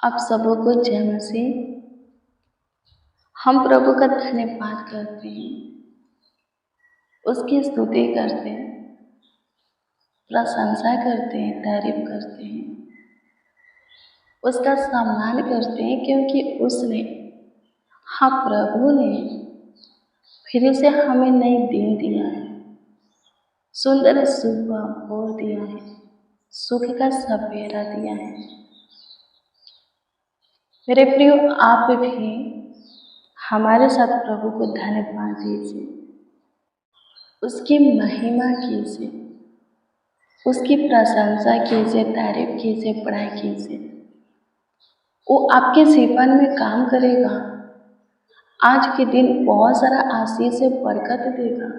आप सबको जय मसीह। हम प्रभु का धन्यवाद करते हैं, उसकी स्तुति करते हैं, प्रशंसा करते हैं, तारीफ करते हैं, उसका सम्मान करते हैं क्योंकि उसने, हाँ प्रभु ने फिर से हमें नई दिन दिया है, सुंदर सुबह भोर दिया है, सुख का सवेरा दिया है। मेरे प्रियो, आप भी हमारे साथ प्रभु को धन्यवाद दीजिए, उसकी महिमा कीजिए, उसकी प्रशंसा कीजिए, तारीफ कीजिए, बड़ाई कीजिए। वो आपके जीवन में काम करेगा, आज के दिन बहुत सारा आशीष से बरकत देगा,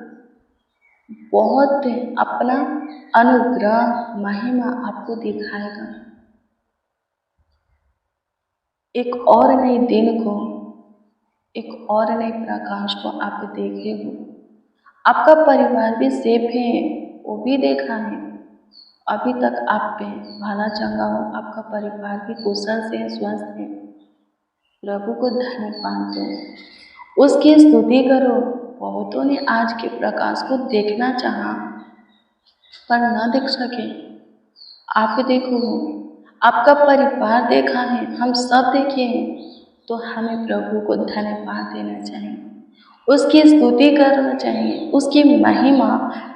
बहुत अपना अनुग्रह महिमा आपको दिखाएगा। एक और नए दिन को, एक और नए प्रकाश को आप देखे हो। आपका परिवार भी सेफ है, वो भी देखा है। अभी तक आप पे भला चंगा हो, आपका परिवार भी कुशल से स्वस्थ है। प्रभु को धन्यवाद दो, उसकी स्तुति करो। बहुतों ने आज के प्रकाश को देखना चाहा पर न देख सके। आप देखो, आपका परिवार देखा है, हम सब देखे हैं, तो हमें प्रभु को धन्यवाद देना चाहिए, उसकी स्तुति करना चाहिए, उसकी महिमा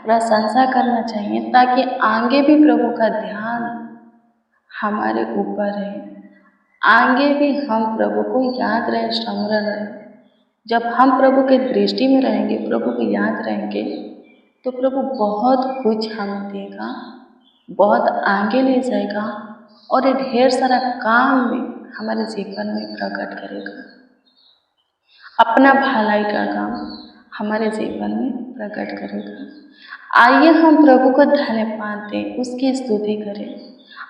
प्रशंसा करना चाहिए, ताकि आगे भी प्रभु का ध्यान हमारे ऊपर रहे, आगे भी हम प्रभु को याद रहे, स्मरण रहे। जब हम प्रभु के दृष्टि में रहेंगे, प्रभु को याद रहेंगे, तो प्रभु बहुत कुछ हमें देगा, बहुत आगे ले जाएगा और ये ढेर सारा काम में हमारे जीवन में प्रकट करेगा। अपना भलाई का काम हमारे जीवन में प्रकट करेगा। आइए हम प्रभु को धन्यवाद दें, उसकी स्तुति करें।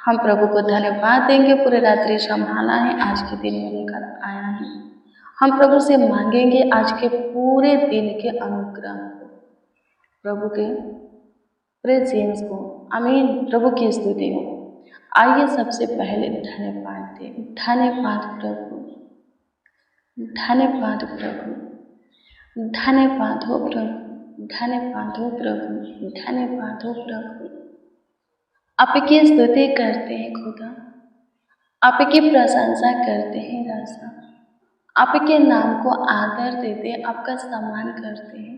हम प्रभु को धन्यवाद देंगे, पूरे रात्रि संभाला है, आज के दिन में लेकर आया है। हम प्रभु से मांगेंगे आज के पूरे दिन के अनुग्रह को, प्रभु के प्रेजेंस को। आमीन। प्रभु की स्तुति हो। आइए सबसे पहले धन्यवाद दें। धन्यवाद प्रभु, धन्यवाद प्रभु, धन्यवाद हो प्रभु, धन्यवाद हो प्रभु, धन्यवाद हो प्रभु। आपकी स्तुति करते हैं खुदा, आपकी प्रशंसा करते हैं राजा, आपके नाम को आदर देते हैं, आपका सम्मान करते हैं,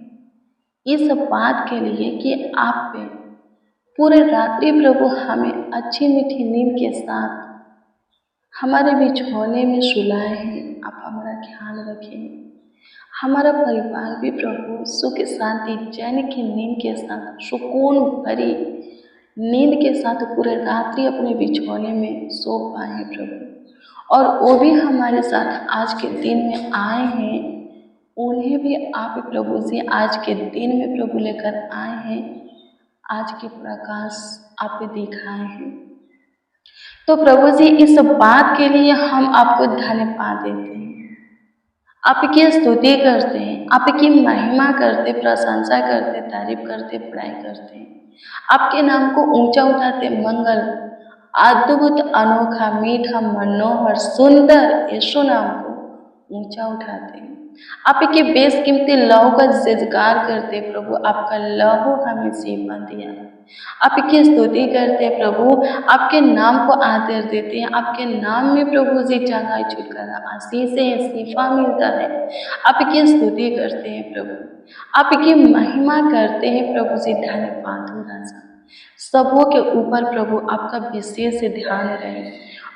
इस बात के लिए कि आप पे पूरे रात्रि प्रभु हमें अच्छी मीठी नींद के साथ हमारे बिछौने में सुलाए हैं। आप हमारा ख्याल रखें, हमारा परिवार भी प्रभु सुख शांति चैन की नींद के साथ, सुकून भरी नींद के साथ पूरे रात्रि अपने बिछौने में सो पाए प्रभु। और वो भी हमारे साथ आज के दिन में आए हैं, उन्हें भी आप प्रभु जी आज के दिन में प्रभु लेकर आए हैं, आज के प्रकाश आप दिखाए हैं। तो प्रभु जी इस बात के लिए हम आपको धन्यवाद देते हैं, आपकी स्तुति करते हैं, आपकी महिमा करते, प्रशंसा करते, तारीफ करते, बड़ाई करते हैं, आपके नाम को ऊंचा उठाते, मंगल अद्भुत अनोखा मीठा मनोहर सुंदर यीशु नाम को ऊंचा उठाते हैं। आपके बेशकीमती लहू का जजकार करते प्रभु, आपका लहू हमें जीवन दिया। आपकी स्तुति करते प्रभु, आपके नाम को आदर देते हैं, आपके नाम में प्रभु जी चंगाई छुटकारा आशीष है, शिफा मिलता है। आपकी स्तुति करते हैं प्रभु, आपकी महिमा करते हैं प्रभु जी। धन्यवाद हो राजा। सबों के ऊपर प्रभु आपका विशेष ध्यान रहे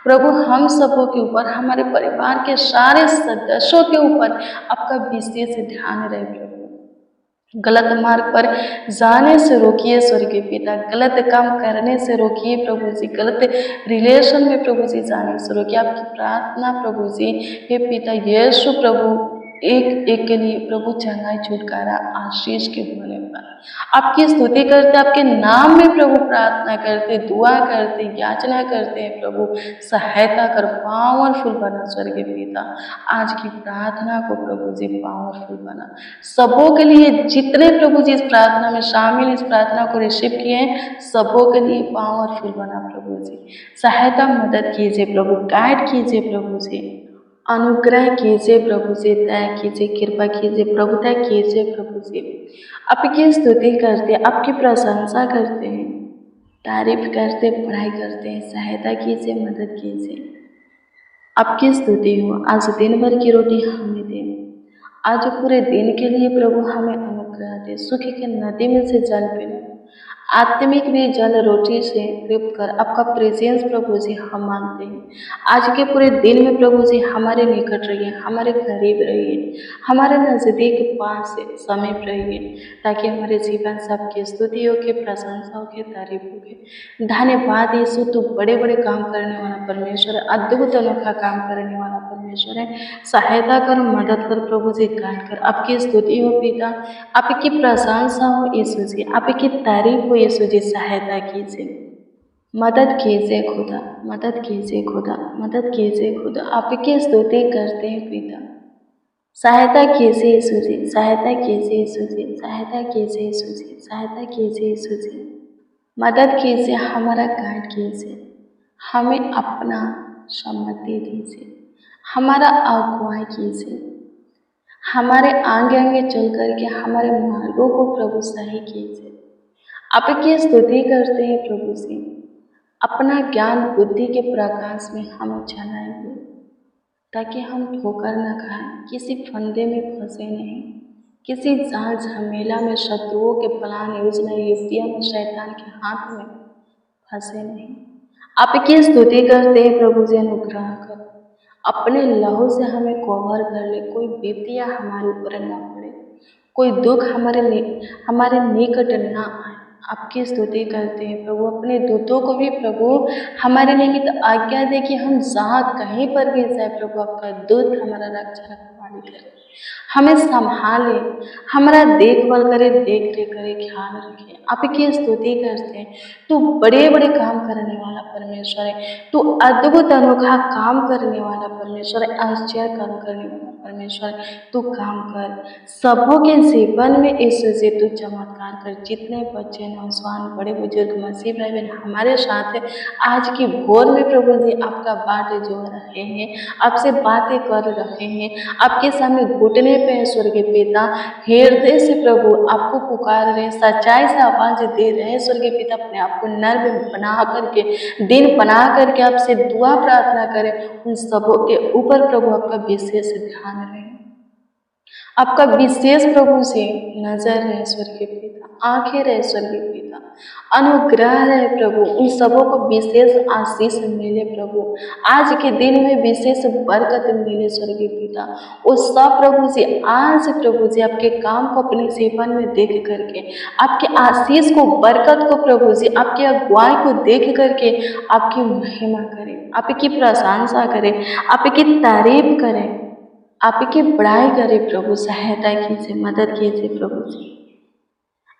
प्रभु, हम सबों के ऊपर, हमारे परिवार के सारे सदस्यों के ऊपर आपका विशेष ध्यान रहे प्रभु। गलत मार्ग पर जाने से रोकिए स्वर्गीय पिता, गलत काम करने से रोकिए प्रभु जी, गलत रिलेशन में प्रभु जी जाने से रोकिए। आपकी प्रार्थना प्रभु जी, हे पिता यीशु प्रभु, एक एक के लिए प्रभु चंगाई छुटकारा आशीष के होने पर आपकी स्तुति करते, आपके नाम में प्रभु प्रार्थना करते, दुआ करते, याचना करते हैं प्रभु, सहायता कर, पावरफुल बना स्वर्गीय पिता। आज की प्रार्थना को प्रभु जी पावरफुल बना, सबों के लिए जितने प्रभु जी इस प्रार्थना में शामिल, इस प्रार्थना को रिसीव किए हैं, सबों के लिए पावरफुल बना प्रभु जी। सहायता मदद कीजिए प्रभु, गाइड कीजिए प्रभु जी, अनुग्रह कीजिए प्रभु जी, दया कीजिए, कृपा कीजिए, प्रभुता कीजिए प्रभु जी। आपकी स्तुति करते, आपकी प्रशंसा करते हैं, तारीफ करते, पढ़ाई करते हैं, सहायता कीजिए, मदद कीजिए। आपकी स्तुति हो। आज दिन भर की रोटी हमें दे, आज पूरे दिन के लिए प्रभु हमें अनुग्रह दे, सुख के नदी में से जल पीना, आत्मिक भी जल रोटी से तृप्त कर। आपका प्रेजेंस प्रभु जी हम मांगते हैं। आज के पूरे दिन में प्रभु जी हमारे निकट रहिए, हमारे करीब रहिए, हमारे नज़दीक पास समीप रहिए, ताकि हमारे जीवन सबकी स्तुति हो के, प्रशंसा हो के, तारीफ हो के। धन्यवाद यीशु, तू बड़े बड़े काम करने वाला परमेश्वर है, अद्भुत अनोखा काम करने वाला परमेश्वर है। सहायता कर, मदद कर प्रभु जी, गाइड कर। आपकी स्तुति हो पिता, आपकी प्रशंसा हो यीशु जी, आपकी तारीफ हो यीशु जी। सहायता कीजिए, मदद कीजिए खुदा, मदद कीजिए खुदा, मदद कीजिए खुदा। आपकी स्तुति करते हैं पिता, सहायता कीजिए यीशु जी, सहायता कीजिए यीशु जी, सहायता कीजिए यीशु जी, सहायता कीजिए यीशु जी। मदद कीजिए, हमारा गाइड कीजिए, हमें अपना सम्मति दीजिए, हमारा अगुवाई कीजिए, हमारे आगे आगे चल करके हमारे मार्गों को प्रभु सही कीजिए। आपकी स्तुति करते हैं प्रभु जी, अपना ज्ञान बुद्धि के प्रकाश में हम चलाएंगे, ताकि हम ठोकर न खाएं, किसी फंदे में फंसे नहीं, किसी जाल झमेला में, शत्रुओं के प्लान योजना युक्तियां में, शैतान के हाथ में फंसे नहीं। आपकी स्तुति करते हैं प्रभु जी, अनुग्रह कर, अपने लहू से हमें कवर कर ले, कोई विपत्तियां हमारे ऊपर ना पड़े, कोई दुख हमारे निकट ना आए। आपकी स्तुति करते हैं प्रभु, अपने दूतों को भी प्रभु हमारे निमित्त आज्ञा दे कि हम जहाँ कहीं पर भी जाए प्रभु, आपका दूत हमारा रक्षा रखवाली करे, हमें संभाले, हमारा देखभाल करे, देख रेख करे, ख्याल रखे। आपकी स्तुति करते हैं, तू बड़े बड़े काम करने वाला परमेश्वर है, तू अद्भुत अनोखा काम करने वाला परमेश्वर है, आश्चर्य काम करने वाला परमेश्वर है। तू काम कर सबों के जीवन में, यीशु जी तू चमत्कार कर। जितने बच्चे, नौजवान, बड़े बुजुर्ग, मसीह भाई बहन हमारे साथ है, आज की भोर में प्रभु जी आपका बातें जो रहे हैं, आपसे बातें कर रहे हैं, आपके सामने घुटने पे है स्वर्गीय पिता, हृदय से प्रभु आपको पुकार रहे, सच्चाई से आवाज दे रहे हैं स्वर्गीय पिता, अपने आप को नर्म बना करके, दिन बना करके आपसे दुआ प्रार्थना करें। उन सबों के ऊपर प्रभु आपका विशेष ध्यान रहे, आपका विशेष प्रभु से नजर रहे स्वर्गीय पिता, आंखें रहे स्वर्गीय पिता, अनुग्रह रहे प्रभु, उन सबों को विशेष आशीष मिले प्रभु, आज के दिन में विशेष बरकत मिले स्वर्गीय पिता। वो सब प्रभु जी आज प्रभु जी आपके काम को अपने जीवन में देख करके, आपके आशीष को, बरकत को प्रभु जी, आपके अगुवाई को देख करके आपकी महिमा करें, आपकी प्रशंसा करें, आपकी तारीफ करें, आपकी बड़ाई करे प्रभु। सहायता कीजिए, मदद कीजिए प्रभु जी।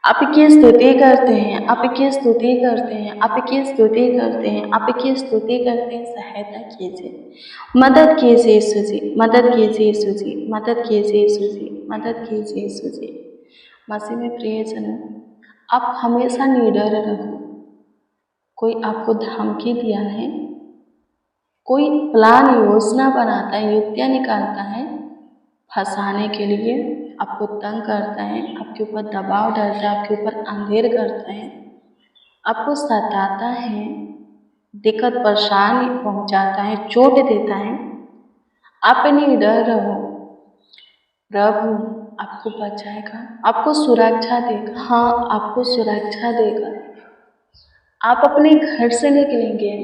आपकी स्तुति करते हैं, आपकी स्तुति करते हैं, आपकी स्तुति करते हैं, आपकी स्तुति करते हैं। सहायता कीजिए, मदद कीजिए यीशु जी, मदद कीजिए यीशु जी, मदद कीजिए यीशु जी, मदद कीजिए यीशु जी। मसीह में प्रियजनों, आप हमेशा निडर रहो। कोई आपको धमकी दिया है, कोई प्लान योजना बनाता है, युक्तियाँ निकालता है फंसाने के लिए, आपको तंग करता है, आपके ऊपर दबाव डालता है, आपके ऊपर अंधेर करता है, आपको सताता है, दिक्कत परेशानी पहुंचाता है, चोट देता है, आप निडर रहो, प्रभु आपको बचाएगा, आपको सुरक्षा देगा। हाँ, आपको सुरक्षा देगा। आप अपने घर से निकलेंगे,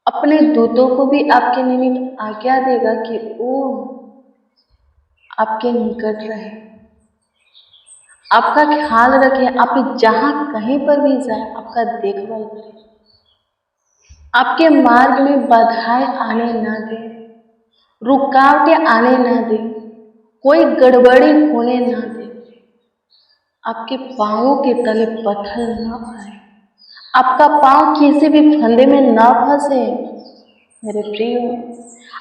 अपने दूतों को भी आपके निमित्त आज्ञा देगा कि वो आपके निकट रहे, आपका ख्याल रखे, आप जहाँ कहीं पर भी जाए आपका देखभाल करे, आपके मार्ग में बाधाएं आने ना दे, रुकावटें आने ना दे। कोई गड़बड़ी होने ना दे, आपके पाँवों के तले पत्थर ना आए, आपका पाँव किसी भी फंदे में ना फंसे। मेरे प्रियो,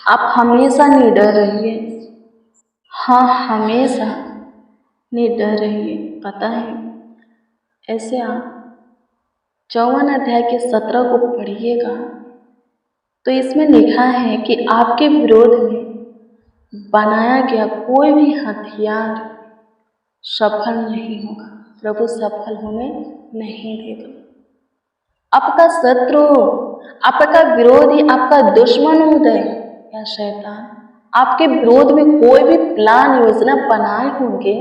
आप हमेशा निडर रहिए। हाँ, हमेशा निडर रहिए। पता है, ऐसे आप 54 अध्याय के 17 को पढ़िएगा तो इसमें लिखा है कि आपके विरोध में बनाया गया कोई भी हथियार सफल नहीं होगा। प्रभु सफल होने नहीं देगा। आपका शत्रु, आपका विरोधी, आपका दुश्मन उदय या शैतान आपके विरोध में कोई भी प्लान योजना बनाए होंगे,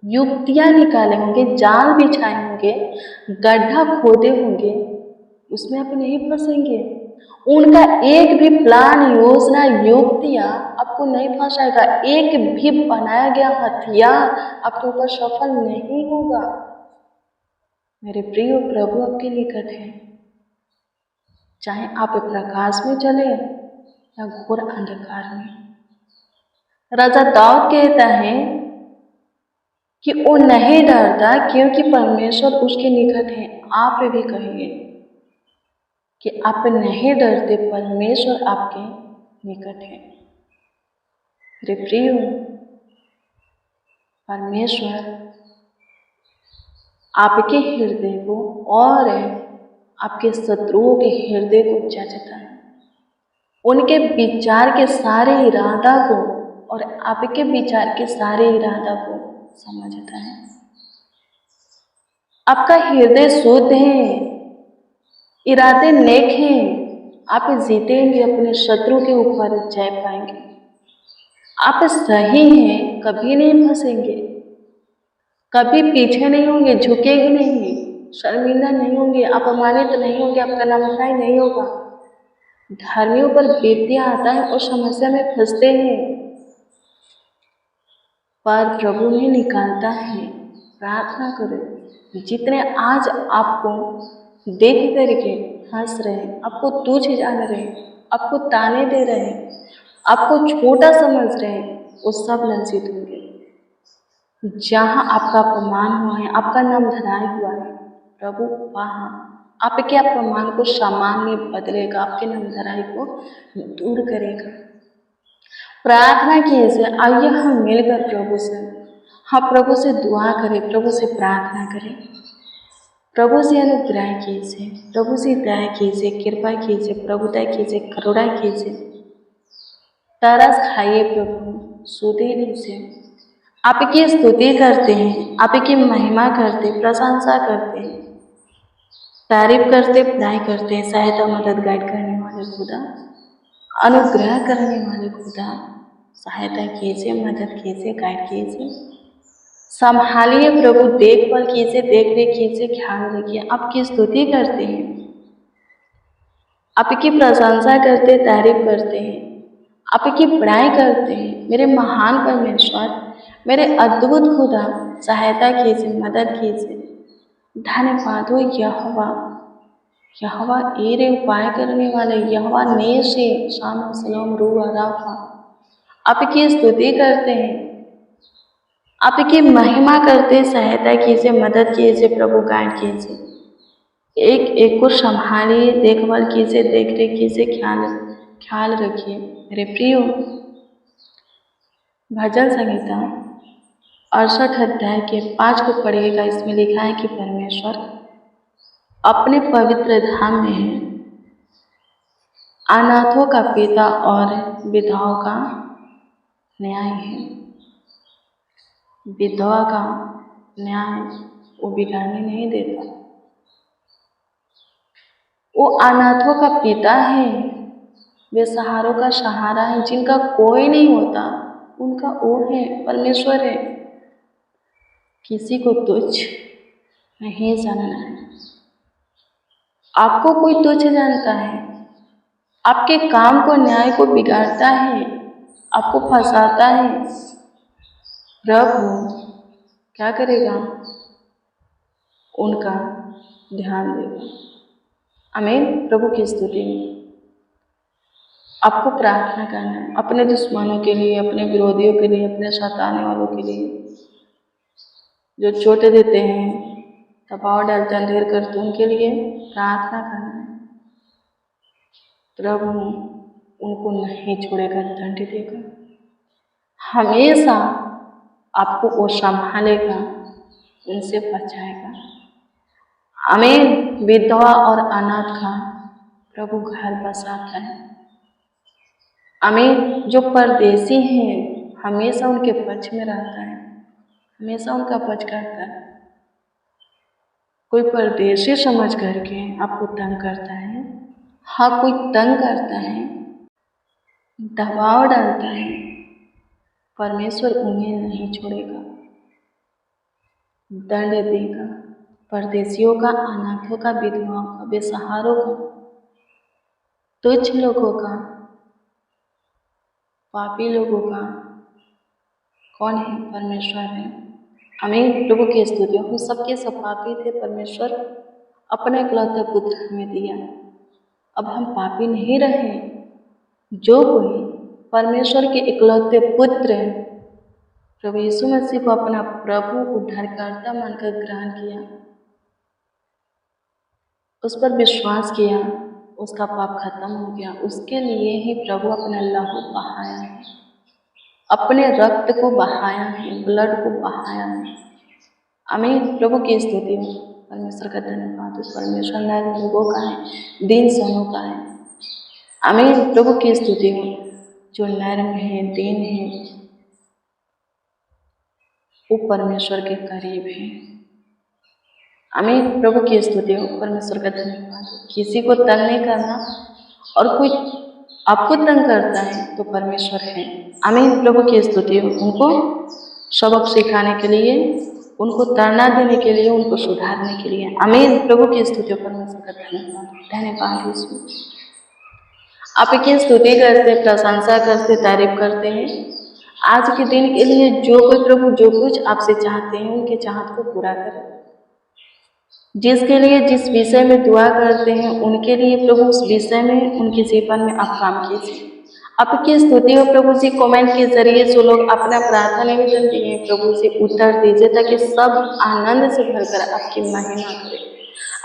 युक्तियां निकाले होंगे, जाल बिछाए होंगे, गड्ढा खोदे होंगे, उसमें आप नहीं फंसेंगे। उनका एक भी प्लान, योजना, युक्तियां आपको नहीं फंसाएगा। एक भी बनाया गया हथियार आपके ऊपर सफल नहीं होगा। मेरे प्रिय, प्रभु आपके निकट है। चाहे आप प्रकाश में चले या घोर अंधकार में। राजा दाऊद कहता है कि वो नहीं डरता क्योंकि परमेश्वर उसके निकट है। आप भी कहिए कि आप नहीं डरते, परमेश्वर आपके निकट है। मेरे प्रिय, परमेश्वर आपके हृदय को और आपके शत्रुओं के हृदय को जांचता है। उनके विचार के सारे इरादा को और आपके विचार के सारे इरादा को समझता है। आपका हृदय शुद्ध है, इरादे नेक हैं, आप जीतेंगे, अपने शत्रु के ऊपर जय पाएंगे। आप सही हैं, कभी नहीं फंसेंगे, कभी पीछे नहीं होंगे, झुकेंगे नहीं, शर्मिंदा नहीं होंगे, अपमानित नहीं होंगे, आपका नामधराई नहीं होगा। धर्मियों पर विपत्तियां आता है और समस्या में फंसते हैं, पर प्रभु ने निकालता है। प्रार्थना करो। जितने आज आपको देख करके हंस रहे, आपको तुच्छ जान रहे, आपको ताने दे रहे, आपको छोटा समझ रहे, वो सब लज्जित होंगे। जहाँ आपका अपमान हुआ है, आपका नाम धराया हुआ है, प्रभु वहाँ आपके अपमान को सम्मान में बदलेगा, आपके नाम धराई को दूर करेगा। प्रार्थना कीजिए। आइए हम मिलकर प्रभु से, हाँ, प्रभु से दुआ करें, प्रभु से प्रार्थना करें, प्रभु से अनुग्रह कीजिए, प्रभु से दया कीजिए, कृपा कीजिए, प्रभुता कीजिए, करुणा कीजिए। तरस खाइए प्रभु, सुधे लीजिए। आपकी स्तुति करते हैं, आपकी महिमा करते, प्रशंसा करते हैं, तारीफ करते, बड़ाई करते हैं। सहायता, मदद, गाइड करने वाले खुदा, अनुग्रह करने वाले खुदा, सहायता कीजिए, मदद कीजिए, गाइड कीजिए, संभालिए प्रभु, देखभाल कीजिए, देख रेख कीजिए, ख्याल रखिए। आपकी स्तुति करते हैं, आपकी प्रशंसा करते, तारीफ करते हैं, आपकी बड़ाई करते हैं। मेरे महान परमेश्वर, मेरे अद्भुत खुदा, सहायता कीजिए, मदद कीजिए। धन्यवाद हो यहोवा, यहोवा एरे, उपाय करने वाले, यहोवा नेशे, शाम सलोम रूह राफा। आपकी स्तुति करते हैं, आपकी महिमा करते, सहायता कीजिए, मदद कीजिए, प्रभु गाइड कीजिए। एक एक को संभालिए, देखभाल कीजिए, देख रेख कीजिए, ख्याल रखिए। मेरे प्रियो, भजन संहिता 68 अध्याय के 5 को पढ़िएगा। इसमें लिखा है कि परमेश्वर अपने पवित्र धाम में है, अनाथों का पिता और विधवाओं का न्याय है। विधवा का न्याय वो बिगाड़ने नहीं देता। वो अनाथों का पिता है, बेसहारों का सहारा है, जिनका कोई नहीं होता उनका वो है, परमेश्वर है। किसी को तुच्छ नहीं जानना है। आपको कोई तुच्छ जानता है, आपके काम को, न्याय को बिगाड़ता है, आपको फंसाता है, प्रभु क्या करेगा? उनका ध्यान देगा। आमीन। प्रभु की स्तुति। आपको प्रार्थना करना है अपने दुश्मनों के लिए, अपने विरोधियों के लिए, अपने सताने वालों के लिए, जो चोटें देते हैं, दबाव डालते हैं, अंधेर करते हैं, उनके लिए प्रार्थना करना है। प्रभु उनको नहीं छोड़ेगा, दंड देगा, हमेशा आपको वो संभालेगा, उनसे बचाएगा। आमीन। विधवा और अनाथ का प्रभु घर बसाता है। आमीन। जो परदेसी हैं हमेशा उनके पक्ष में रहता है, हमेशा उनका पक्ष करता है। कोई परदेसी समझ करके आपको तंग करता है, हाँ कोई तंग करता है, दबाव डालता है, परमेश्वर उन्हें नहीं छोड़ेगा, दंड देगा। परदेशियों का, अनाथों का, विधवाओं का, बेसहारों का, तुच्छ लोगों का, पापी लोगों का कौन है? परमेश्वर है। आमीन। प्रभु की स्तुति। हम सबके सब पापी थे, परमेश्वर अपने इकलौते पुत्र हमें दिया। अब हम पापी नहीं रहे। जो कोई परमेश्वर के इकलौते पुत्र हैं, प्रभु यीशु मसीह को अपना प्रभु उद्धारकर्ता मानकर ग्रहण किया, उस पर विश्वास किया, उसका पाप खत्म हो गया। उसके लिए ही प्रभु अपना लहू बहाया है, अपने रक्त को बहाया है, ब्लड को बहाया है। आमीन। प्रभु की स्तुति हो। परमेश्वर का धन्यवाद। परमेश्वर नर्म लोगों का है, दीन जनों का है। आमीन। प्रभु की स्तुति हो। जो नर्म है, दीन है, वो परमेश्वर के करीब है। आमीन। प्रभु की स्तुति हो। परमेश्वर का धन्यवाद। किसी को तंग नहीं करना, और कोई आपको तंग करता है तो परमेश्वर है। आमीन। प्रभु की स्तुति हो। उनको सबक सिखाने के लिए, उनको ताड़ना देने के लिए, उनको सुधारने के लिए। आमीन। प्रभु की स्तुति हो। परमेश्वर का धन्यवाद। धन्यवाद यीशु। आपकी स्तुति करते, प्रशंसा करते, तारीफ करते हैं आज के दिन के लिए। जो कोई प्रभु जो कुछ आपसे चाहते हैं, उनके चाहत को पूरा करें। जिसके लिए जिस विषय में दुआ करते हैं, उनके लिए प्रभु उस विषय में, उनके जीवन में आप काम कीजिए। आपकी स्तुति हो प्रभु जी। कमेंट के जरिए जो लोग अपना प्रार्थना निवेदन दिए हैं, प्रभु जी उत्तर दीजिए, ताकि सब आनंद से भरकर आपकी महिमा करें,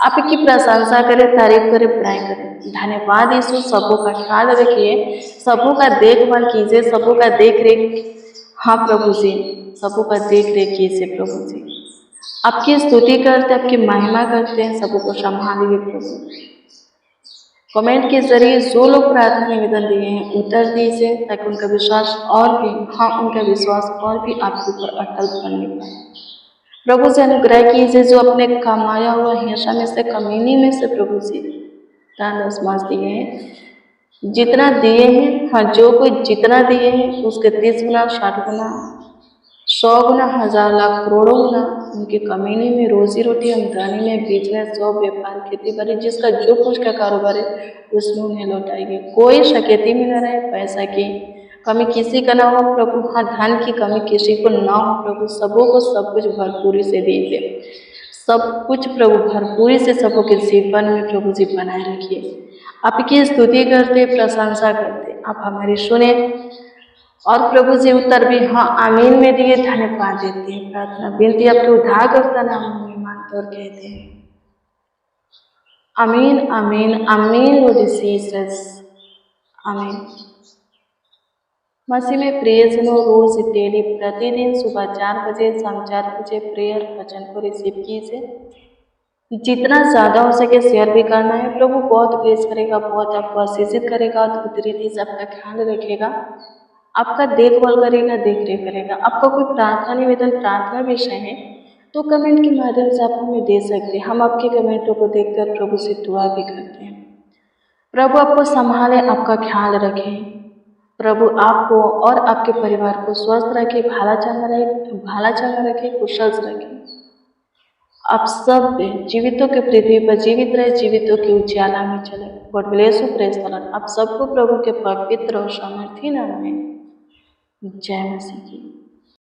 आपकी प्रशंसा करें, तारीफ करें, बड़ाई करें। धन्यवाद यीशु। सबों का ख्याल रखिए, सबों का देखभाल कीजिए, सबों का देख रेख, हाँ प्रभु जी, सबों का देख रेख कीजिए प्रभु जी। आपकी स्तुति करते, आपकी महिमा करते हैं, सबों को संभालिए प्रभु। कमेंट के जरिए जो लोग प्रार्थना निवेदन दिए हैं, उत्तर दीजिए, ताकि उनका विश्वास और भी, हाँ उनका विश्वास और भी आपके ऊपर अटल बनने पाए। प्रभु से अनुग्रह कीजिए, जो अपने कमाया हुआ हिस्सा में से, कमीनी में से प्रभु जी दान दशमांश दिए हैं, जितना दिए हैं, हाँ जो कोई जितना दिए हैं उसके 30 गुना, 60 गुना, 100 गुना, 1000 लाख, करोड़ों गुना उनके कमीनी में, रोजी रोटी, आमदनी में, बिजनेस, जॉब, व्यापार, खेती बाड़ी, जिसका जो कुछ का कारोबार है उसमें उन्हें लौटाएंगे। कोई शकेती में न रहे, पैसा की कमी किसी का ना हो प्रभु, हाँ धन की कमी किसी को ना हो प्रभु। सबों को सब कुछ भरपूरी से दीजिए, सब कुछ प्रभु भरपूरी से सबों के जीवन में प्रभु जी बनाए रखिए। आपकी स्तुति करते, प्रशंसा करते, आप हमारी सुने, और प्रभु जी उत्तर भी हाँ आमीन में दिए। धन्यवाद देते हैं, प्रार्थना विनती आपके उद्धारकर्ता नाम में मानते और कहते हैं आमीन, आमीन, आमीन। लॉर्ड जीसस, आमीन। मसीह में प्रियजनों, रोज डेली प्रतिदिन सुबह 4 बजे, शाम 4 बजे प्रेयर वचन को रिसीव कीजिए। जितना ज़्यादा हो सके शेयर भी करना है। प्रभु बहुत प्रेस करेगा, बहुत आपको आशीषित करेगा, अद्भुत रीति से आपका ख्याल रखेगा, आपका देखभाल करेगा, देख रेख करेगा। आपका कोई प्रार्थना निवेदन, प्रार्थना विषय है तो कमेंट के माध्यम से आप हमें दे सकते हैं। हम आपके कमेंटों को देखकर प्रभु से दुआ भी करते हैं। प्रभु आपको संभाले, आपका ख्याल रखें। प्रभु आपको और आपके परिवार को स्वस्थ रखे, भाला चंगा रखे, कुशल रखे। आप सब जीवितों के पृथ्वी पर जीवित रहे, जीवितों के उजाला में चले। God bless you, praise the Lord. आप सबको प्रभु के पवित्र और सामर्थी नाम में जय मसीह की।